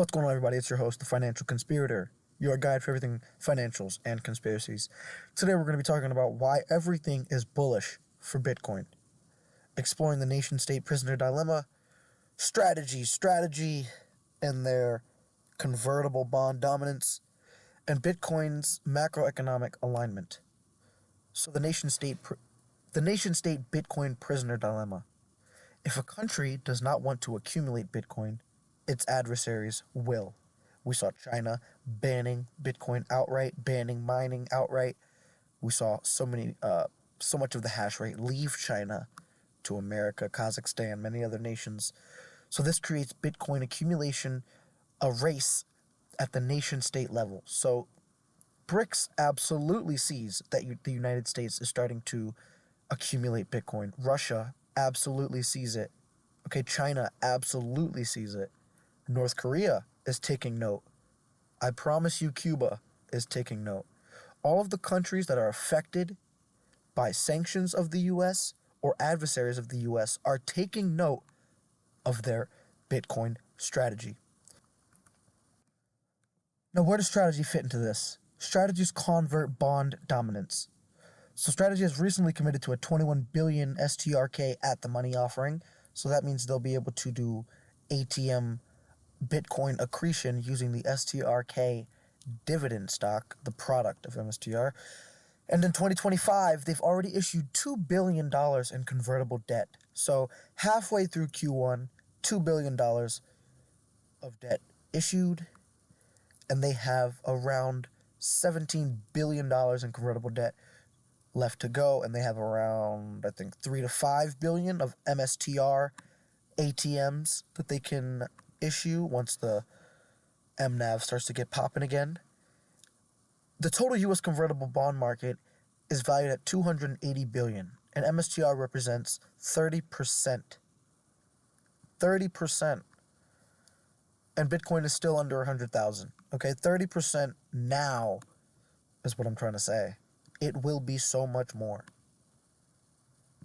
What's going on, everybody? It's your host, the Financial Conspirator, your guide for everything financials and conspiracies. Today we're going to be talking about why everything is bullish for Bitcoin, exploring the nation-state prisoner dilemma, strategy, and their convertible bond dominance, and Bitcoin's macroeconomic alignment. So the nation-state Bitcoin prisoner dilemma. If a country does not want to accumulate Bitcoin, its adversaries will. We saw China banning Bitcoin outright, banning mining outright. We saw so much of the hash rate leave China to America, Kazakhstan, many other nations. So this creates Bitcoin accumulation, a race at the nation-state level. So BRICS absolutely sees that the United States is starting to accumulate Bitcoin. Russia absolutely sees it. Okay, China absolutely sees it. North Korea is taking note. I promise you Cuba is taking note. All of the countries that are affected by sanctions of the U.S. or adversaries of the U.S. are taking note of their Bitcoin strategy. Now, where does strategy fit into this? Strategies convert bond dominance. So strategy has recently committed to a 21 billion STRK at the money offering. So that means they'll be able to do ATM Bitcoin accretion using the STRK dividend stock, the product of MSTR. And in 2025, they've already issued $2 billion in convertible debt. So halfway through Q1, $2 billion of debt issued, and they have around $17 billion in convertible debt left to go, and they have around, I think, 3 to 5 billion of MSTR ATMs that they can issue once the MNAV starts to get popping again. The total U.S. convertible bond market is valued at $280 billion, and MSTR represents 30%. 30%. And Bitcoin is still under 100,000. Okay, 30% now is what I'm trying to say. It will be so much more.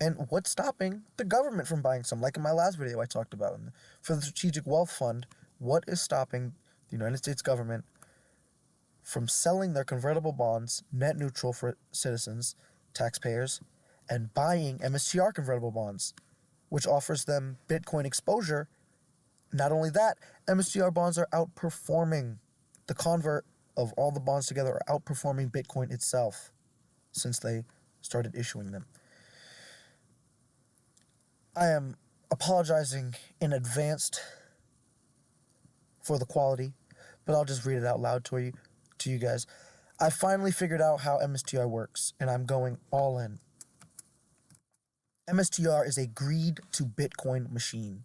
And what's stopping the government from buying some? Like in my last video I talked about. For the Strategic Wealth Fund, what is stopping the United States government from selling their convertible bonds, net neutral for citizens, taxpayers, and buying MSTR convertible bonds, which offers them Bitcoin exposure? Not only that, MSTR bonds are outperforming. The convert of all the bonds together are outperforming Bitcoin itself since they started issuing them. I am apologizing in advance for the quality, but I'll just read it out loud to you guys. I finally figured out how MSTR works, and I'm going all in. MSTR is a greed to Bitcoin machine.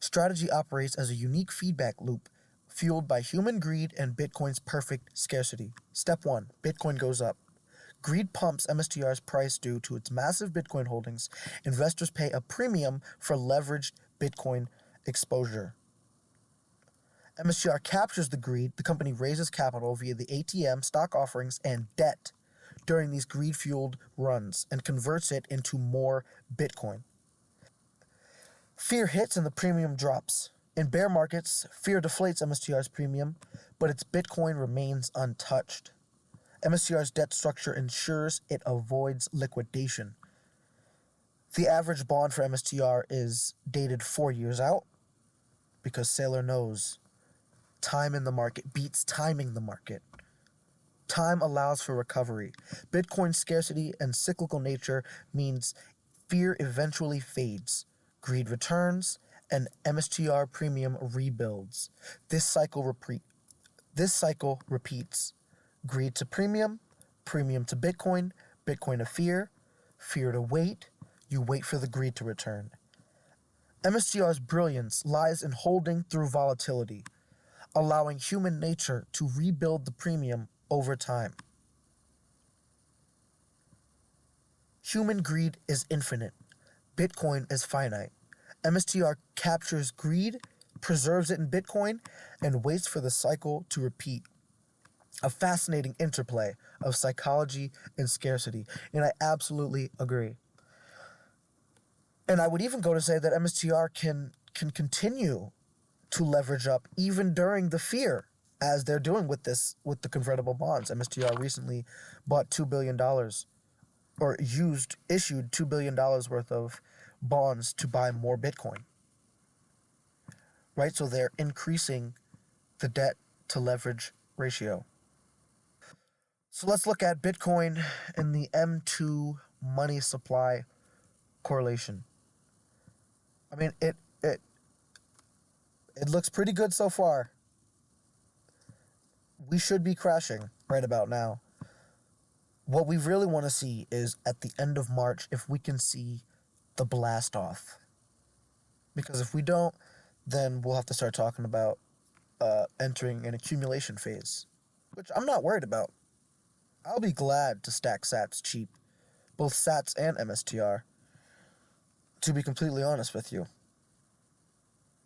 Strategy operates as a unique feedback loop fueled by human greed and Bitcoin's perfect scarcity. Step 1, Bitcoin goes up. Greed pumps MSTR's price due to its massive Bitcoin holdings. Investors pay a premium for leveraged Bitcoin exposure. MSTR captures the greed. The company raises capital via the ATM, stock offerings, and debt during these greed-fueled runs and converts it into more Bitcoin. Fear hits and the premium drops. In bear markets, fear deflates MSTR's premium, but its Bitcoin remains untouched. MSTR's debt structure ensures it avoids liquidation. The average bond for MSTR is dated 4 years out because Sailor knows time in the market beats timing the market. Time allows for recovery. Bitcoin's scarcity and cyclical nature means fear eventually fades. Greed returns, and MSTR premium rebuilds. This cycle repeats. Greed to premium, premium to Bitcoin, Bitcoin to fear, fear to wait, you wait for the greed to return. MSTR's brilliance lies in holding through volatility, allowing human nature to rebuild the premium over time. Human greed is infinite. Bitcoin is finite. MSTR captures greed, preserves it in Bitcoin, and waits for the cycle to repeat. A fascinating interplay of psychology and scarcity, and I absolutely agree. And I would even go to say that MSTR can continue to leverage up even during the fear, as they're doing with the convertible bonds. MSTR recently bought $2 billion or issued $2 billion worth of bonds to buy more Bitcoin. Right? So they're increasing the debt to leverage ratio. So let's look at Bitcoin and the M2 money supply correlation. I mean, it looks pretty good so far. We should be crashing right about now. What we really want to see is at the end of March if we can see the blast off. Because if we don't, then we'll have to start talking about entering an accumulation phase, which I'm not worried about. I'll be glad to stack sats cheap, both sats and MSTR, to be completely honest with you.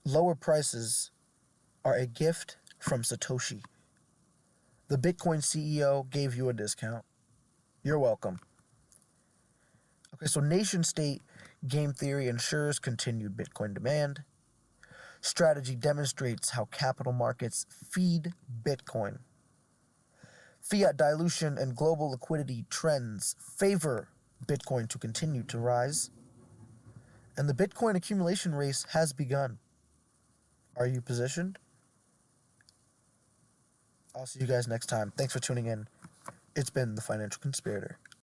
Lower prices are a gift from Satoshi. The Bitcoin CEO gave you a discount. You're welcome. Okay, so nation state game theory ensures continued Bitcoin demand. Strategy demonstrates how capital markets feed Bitcoin. Fiat dilution and global liquidity trends favor Bitcoin to continue to rise. And the Bitcoin accumulation race has begun. Are you positioned? I'll see you guys next time. Thanks for tuning in. It's been the Financial Conspirator.